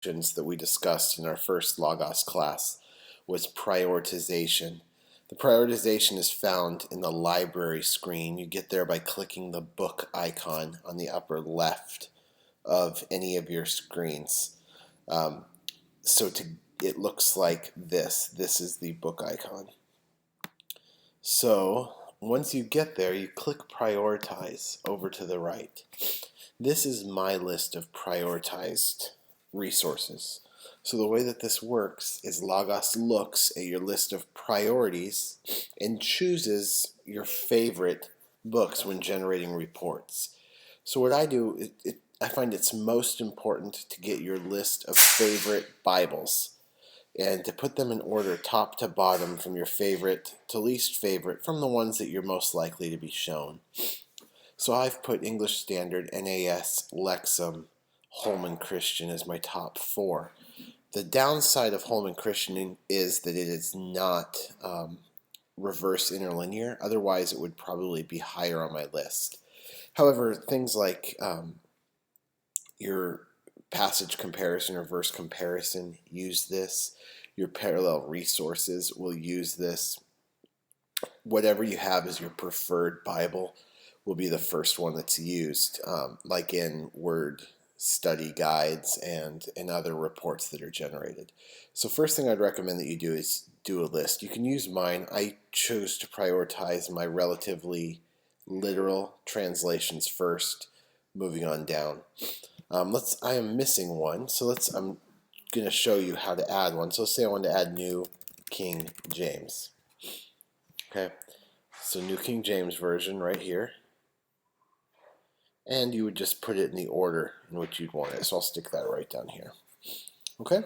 that we discussed in our first Logos class was prioritization. The prioritization is found in the library screen. You get there by clicking the book icon on the upper left of any of your screens. It looks like this. This is the book icon. So once you get there, you click prioritize over to the right. This is my list of prioritized resources. So the way that this works is Logos looks at your list of priorities and chooses your favorite books when generating reports. So what I do, I find it's most important to get your list of favorite Bibles and to put them in order top to bottom from your favorite to least favorite from the ones that you're most likely to be shown. So I've put English Standard, NAS, Lexham, Holman Christian as my top 4. The downside of Holman Christian is that it is not reverse interlinear. Otherwise, it would probably be higher on my list. However, things like your passage comparison or verse comparison use this. Your parallel resources will use this. Whatever you have as your preferred Bible will be the first one that's used, like in Word study guides and in other reports that are generated. So first thing I'd recommend that you do is do a list. You can use mine. I chose to prioritize my relatively literal translations first, moving on down. I am missing one, so I'm going to show you how to add one. So let's say I want to add New King James. Okay, so New King James Version right here. And you would just put it in the order in which you'd want it. So I'll stick that right down here. Okay,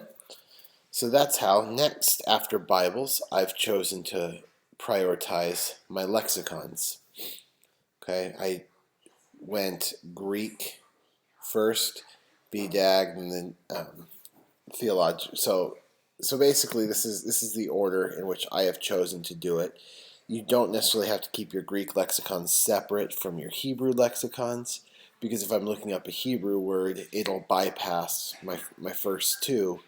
so that's how. Next, after Bibles, I've chosen to prioritize my lexicons. Okay, I went Greek first, BDAG, and then theology. So basically, this is the order in which I have chosen to do it. You don't necessarily have to keep your Greek lexicons separate from your Hebrew lexicons, because if I'm looking up a Hebrew word, it'll bypass my first 2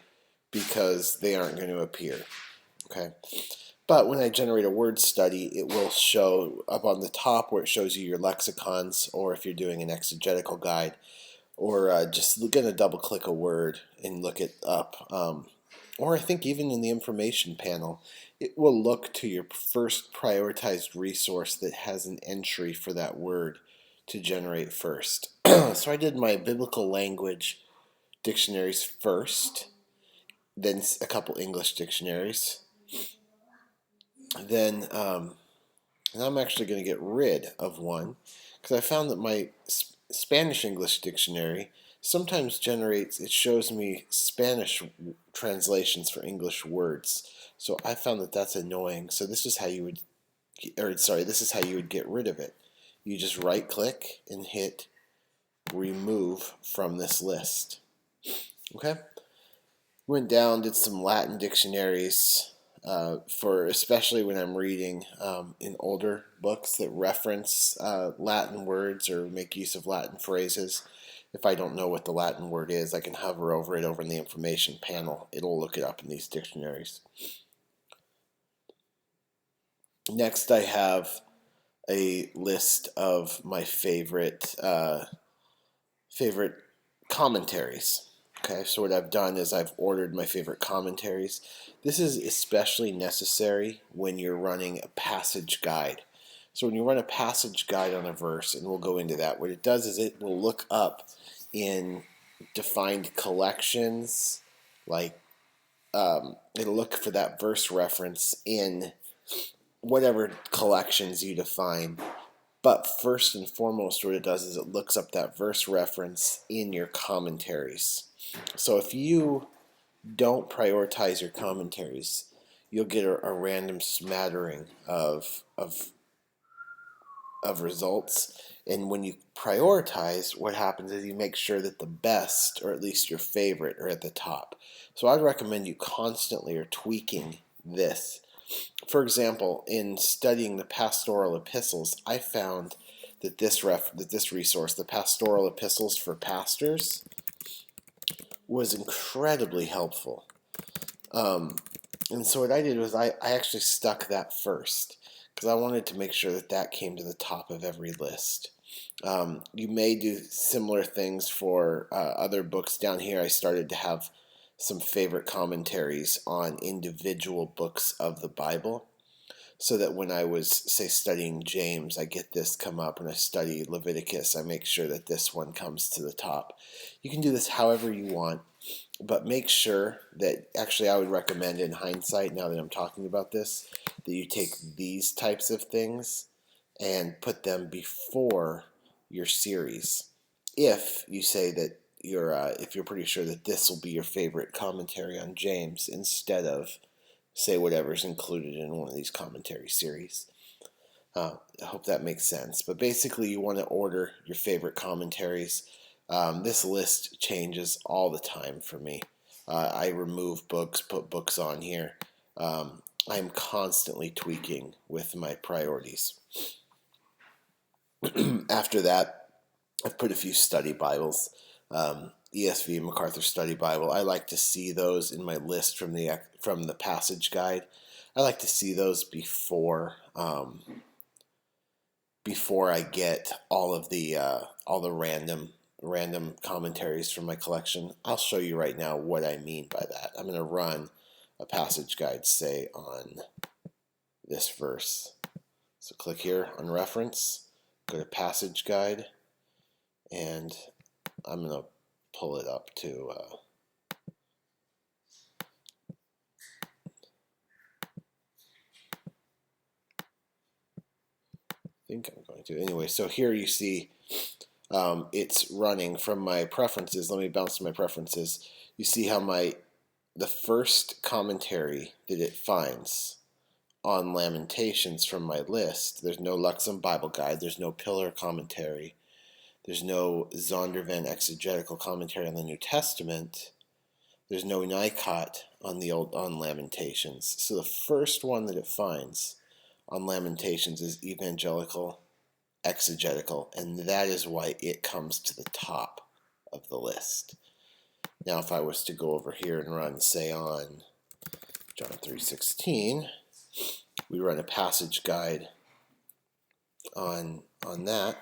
because they aren't going to appear. Okay, but when I generate a word study, it will show up on the top where it shows you your lexicons, or if you're doing an exegetical guide, or just going to double click a word and look it up. Or I think even in the information panel, it will look to your first prioritized resource that has an entry for that word to generate first. So I did my biblical language dictionaries first, then a couple English dictionaries. Then and I'm actually going to get rid of one because I found that my Spanish English dictionary sometimes it shows me Spanish translations for English words. So I found that that's annoying. So this is how you would, this is how you would get rid of it. You just right click and hit remove from this list. Okay? Went down, did some Latin dictionaries for especially when I'm reading in older books that reference Latin words or make use of Latin phrases. If I don't know what the Latin word is, I can hover over it over in the information panel. It'll look it up in these dictionaries. Next, I have a list of my favorite commentaries. Okay, so what I've done is I've ordered my favorite commentaries. This is especially necessary when you're running a passage guide. So when you run a passage guide on a verse, and we'll go into that, what it does is it will look up in defined collections, like it'll look for that verse reference in whatever collections you define. But first and foremost, what it does is it looks up that verse reference in your commentaries. So if you don't prioritize your commentaries, you'll get a random smattering of results. And when you prioritize, what happens is you make sure that the best, or at least your favorite, are at the top. So I'd recommend you constantly are tweaking this. For example, in studying the pastoral epistles, I found that this resource, the pastoral epistles for pastors, was incredibly helpful. And so what I did was I actually stuck that first because I wanted to make sure that that came to the top of every list. You may do similar things for other books. Down here I started to have some favorite commentaries on individual books of the Bible, so that when I was, say, studying James, I get this come up, and I study Leviticus, I make sure that this one comes to the top. You can do this however you want, but make sure that, actually I would recommend in hindsight, now that I'm talking about this, that you take these types of things and put them before your series. If you say that if you're pretty sure that this will be your favorite commentary on James, instead of, say, whatever's included in one of these commentary series. I hope that makes sense. But basically, you want to order your favorite commentaries. This list changes all the time for me. I remove books, put books on here. I'm constantly tweaking with my priorities. After that, I've put a few study Bibles. ESV MacArthur Study Bible. I like to see those in my list from the passage guide. I like to see those before I get all the random commentaries from my collection. I'll show you right now what I mean by that. I'm going to run a passage guide, say, on this verse. So click here on reference, go to passage guide, and I'm going to pull it up to I think I'm going to. Anyway, so here you see it's running from my preferences. Let me bounce to my preferences. You see how the first commentary that it finds on Lamentations from my list, there's no Lexham Bible Guide, there's no Pillar commentary, there's no Zondervan exegetical commentary on the New Testament, there's no Nicot on Lamentations. So the first one that it finds on Lamentations is evangelical exegetical, and that is why it comes to the top of the list. Now, if I was to go over here and run, say, on John 3:16, we run a passage guide on that.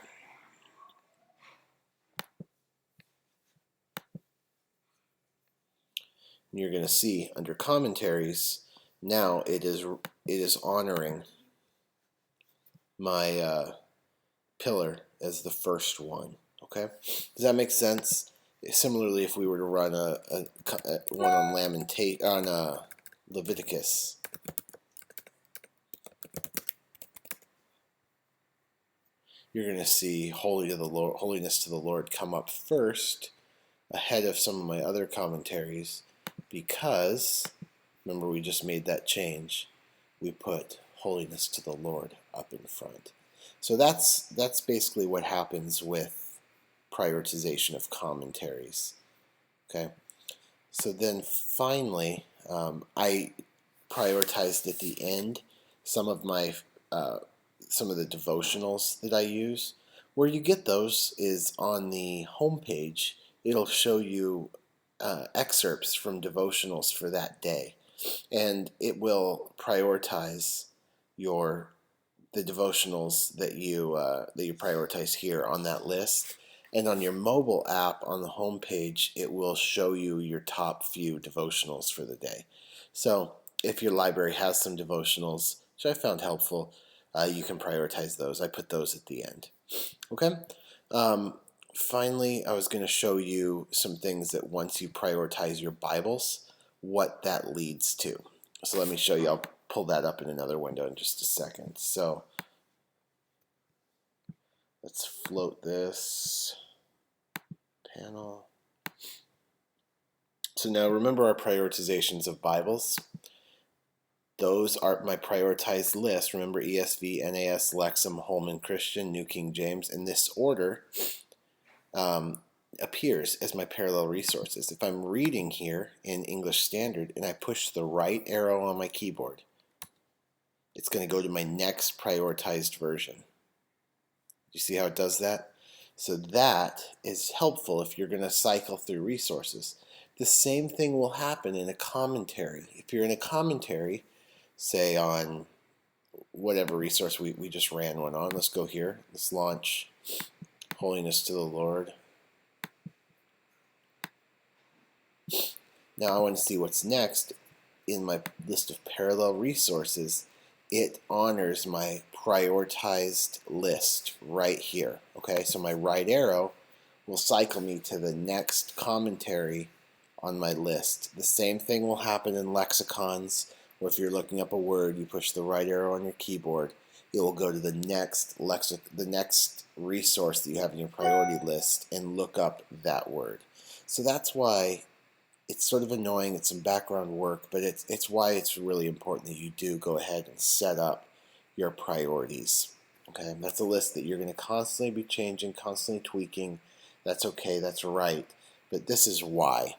And you're going to see under commentaries, now it is honoring my pillar as the first one. Okay, does that make sense? Similarly, if we were to run a one on Leviticus, you're going to see holiness to the Lord come up first, ahead of some of my other commentaries, because remember we just made that change. We put holiness to the Lord up in front. So that's basically what happens with prioritization of commentaries. Okay, so then finally, I prioritized at the end some of the devotionals that I use. Where you get those is on the home page. It'll show you excerpts from devotionals for that day, and it will prioritize the devotionals that you prioritize here on that list. And on your mobile app on the home page, it will show you your top few devotionals for the day. So if your library has some devotionals, which I found helpful, you can prioritize those. I put those at the end. Okay. Finally, I was going to show you some things that once you prioritize your Bibles, what that leads to. So let me show you. I'll pull that up in another window in just a second. So let's float this panel. So now remember our prioritizations of Bibles. Those are my prioritized list. Remember ESV, NAS, Lexham, Holman Christian, New King James. In this order appears as my parallel resources. If I'm reading here in English Standard and I push the right arrow on my keyboard, it's going to go to my next prioritized version. You see how it does that? So that is helpful if you're going to cycle through resources, The same thing will happen in a commentary. If you're in a commentary, say on whatever resource we just ran one on, let's go here. Let's launch Holiness to the Lord. Now I want to see what's next. In my list of parallel resources, it honors my prioritized list right here. Okay, so my right arrow will cycle me to the next commentary on my list. The same thing will happen in lexicons, where if you're looking up a word, you push the right arrow on your keyboard, it will go to the next resource that you have in your priority list and look up that word. So that's why it's sort of annoying. It's some background work, but it's why it's really important that you do go ahead and set up your priorities. Okay, that's a list that you're going to constantly be changing, constantly tweaking. That's okay, that's right. But this is why.